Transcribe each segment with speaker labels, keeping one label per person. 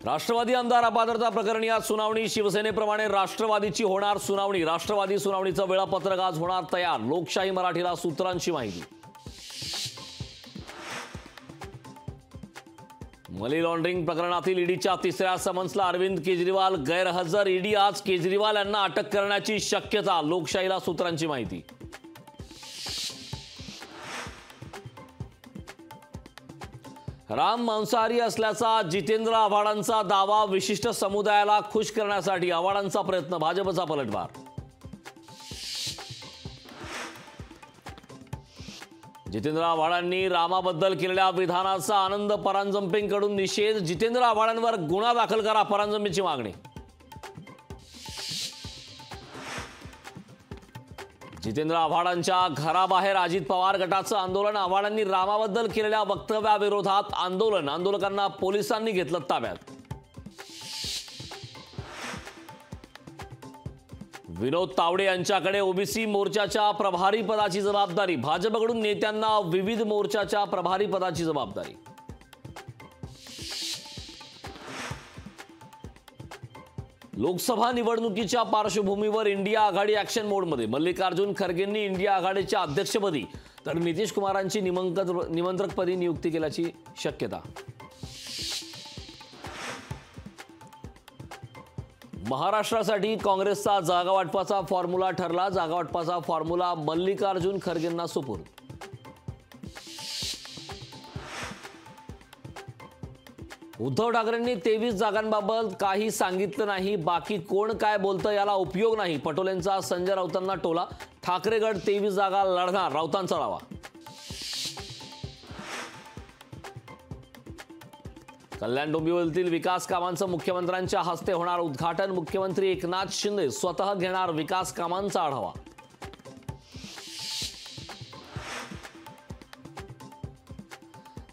Speaker 1: राष्ट्रवादी आमदार अपात्रता प्रकरणी आज सुनावणी। शिवसेनेप्रमाणे राष्ट्रवादीची होणार सुनावणी। राष्ट्रवादी सुनावणीचं वेळापत्रक आज होणार तयार। लोकशाही मराठीला सूत्रांची माहिती। मनी लॉन्ड्रिंग प्रकरणातील ईडीच्या तिसऱ्या समन्सला अरविंद केजरीवाल गैरहजर। ईडी आज केजरीवाल यांना अटक करण्याची शक्यता। लोकशाहीला सूत्रांची माहिती। राम मांसाहारी असल्याचा जितेंद्र आव्हाडांचा दावा। विशिष्ट समुदायाला खुश करण्यासाठी आव्हाडांचा प्रयत्न। भाजपचा पलटवार। जितेंद्र आव्हाडांनी रामाबद्दल केलेल्या विधानाचा आनंद परांजपेंकडून निषेध। जितेंद्र आव्हाडांवर गुन्हा दाखल करा, परांजपेंची मागणी। जितेंद्र आव्हाडांच्या घराबाहेर अजित पवार गटाचं आंदोलन। आव्हाडांनी रामाबद्दल केलेल्या वक्तव्याविरोधात आंदोलन। आंदोलकांना पोलिसांनी घेतलं ताब्यात। विनोद तावडे यांच्याकडे ओबीसी मोर्चाच्या प्रभारी पदाची जबाबदारी। भाजपकडून नेत्यांना विविध मोर्चाच्या प्रभारी पदाची जबाबदारी। लोकसभा निवडणुकीच्या पार्श्वभूमीवर इंडिया आघाडी ॲक्शन मोडमध्ये। मल्लिकार्जुन खरगेंनी इंडिया आघाडीच्या अध्यक्षपदी तर नितीश कुमारांची निमंत्रकपदी नियुक्ती केल्याची शक्यता। महाराष्ट्रासाठी काँग्रेसचा जागावाटपाचा फॉर्म्युला ठरला। जागावाटपाचा फॉर्म्युला मल्लिकार्जुन खरगेंना सुपूर्द। उद्धव ठाकरेंनी 23 जागांबाबत काही सांगितलं नाही। बाकी कोण काय बोलतं याला उपयोग नाही। पटोलेंचा संजय राऊतांना टोला। ठाकरे गट 23 जागा लढणार, राऊतांचा दावा। कल्याण डोंबिवलीतील विकास कामांचं मुख्यमंत्र्यांच्या हस्ते होणार उद्घाटन। मुख्यमंत्री एकनाथ शिंदे स्वतः घेणार विकास कामांचा आढावा।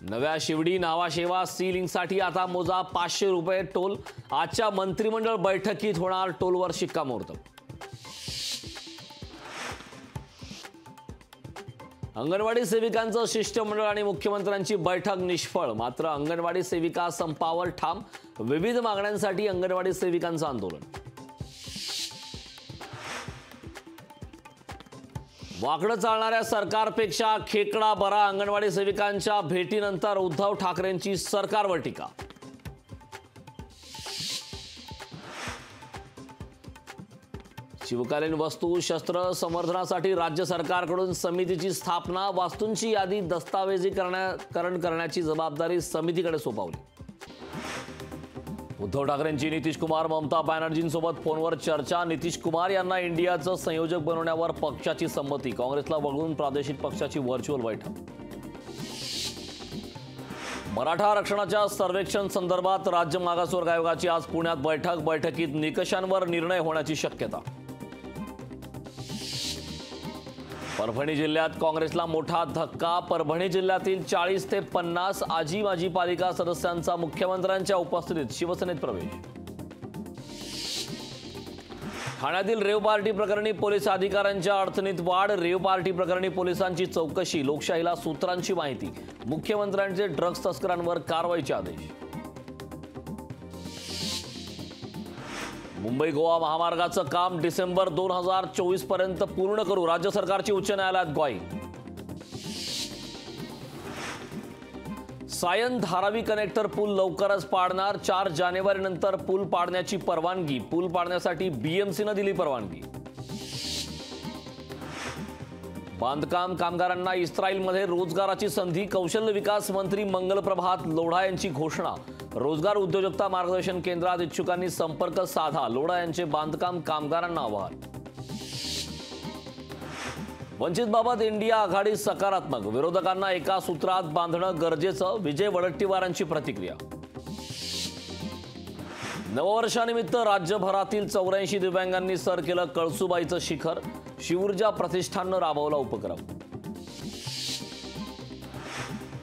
Speaker 1: नव्या शिवडी नावाशेवा सी लिंकसाठी आता मोजा 500 रुपये टोल। आजच्या मंत्रिमंडळ बैठकीत होणार टोलवर शिक्कामोर्तब। अंगणवाडी सेविकांचं शिष्टमंडळ आणि मुख्यमंत्र्यांची बैठक निष्फळ। मात्र अंगणवाडी सेविका संपावर ठाम। विविध मागण्यांसाठी अंगणवाडी सेविकांचं आंदोलन। वाकडं चालणाऱ्या सरकारपेक्षा खेकडा बरा। अंगणवाडी सेविकांच्या भेटीनंतर उद्धव ठाकरेंची सरकारवर टीका। शिवकालीन वस्तू शस्त्र संवर्धनासाठी राज्य सरकारकडून समितीची स्थापना। वास्तूंची यादी दस्तावेजीकरण करण्याची जबाबदारी समितीकडे सोपवली। उद्धव ठाकरेंची नितीश कुमार ममता बॅनर्जींसोबत फोनवर चर्चा। नितीश कुमार यांना इंडियाचं संयोजक बनवण्यावर पक्षाची संमती। काँग्रेसला वगळून प्रादेशिक पक्षाची व्हर्च्युअल बैठक। मराठा आरक्षणाच्या सर्वेक्षण संदर्भात राज्य मागासवर्ग आयोगाची आज पुण्यात बैठक। बैठकीत निकषांवर निर्णय होण्याची शक्यता। परभणी जिल्ह्यात काँग्रेसला मोठा धक्का। परभणी जिल्ह्यातील 40 ते 50 आजी माजी पालिका सदस्यांचा मुख्यमंत्र्यांच्या उपस्थितीत शिवसेनेत प्रवेश। ठाण्यातील रेव पार्टी प्रकरणी पोलीस अधिकाऱ्यांच्या अडचणीत वाढ। रेव पार्टी प्रकरणी पोलिसांची चौकशी। लोकशाहीला सूत्रांची माहिती। मुख्यमंत्र्यांचे ड्रग्ज तस्करांवर कारवाईचे आदेश। मुंबई गोवा महामार्गाचं काम डिसेंबर 2024 पर्यंत पूर्ण करू। राज्य सरकारची उच्च न्यायालयात ग्वाही। सायन धारावी कनेक्टर पूल लवकरच पाडणार। 4 जानेवारीनंतर पूल पाडण्याची परवानगी। पूल पाडण्यासाठी बीएमसीनं दिली परवानगी। बांधकाम कामगारांना इस्रायलमध्ये रोजगाराची संधी। कौशल्य विकास मंत्री मंगलप्रभात लोढा यांची घोषणा। रोजगार उद्योजकता मार्गदर्शन केंद्रात इच्छुकांनी संपर्क साधा। लोढा यांचे बांधकाम कामगारांना आवाहन। वंचितबाबत इंडिया आघाडी सकारात्मक। विरोधकांना एका सूत्रात बांधणं गरजेचं। विजय वडट्टीवारांची प्रतिक्रिया। नववर्षानिमित्त राज्यभरातील 84 दिव्यांगांनी सर केलं कळसुबाईचं शिखर। शिवऊर्जा प्रतिष्ठाननं राबवला उपक्रम।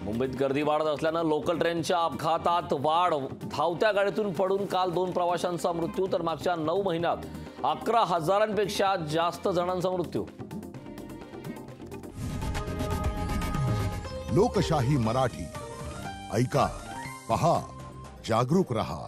Speaker 1: मुंबईत गर्दी वाढत असल्यानं लोकल ट्रेनच्या अपघातात वाढ। धावत्या गाडीतून पडून काल 2 प्रवाशांचा मृत्यू तर मागच्या 9 महिन्यात 11,000पेक्षा जास्त जणांचा मृत्यू।
Speaker 2: लोकशाही मराठी ऐका, पहा, जागरूक रहा।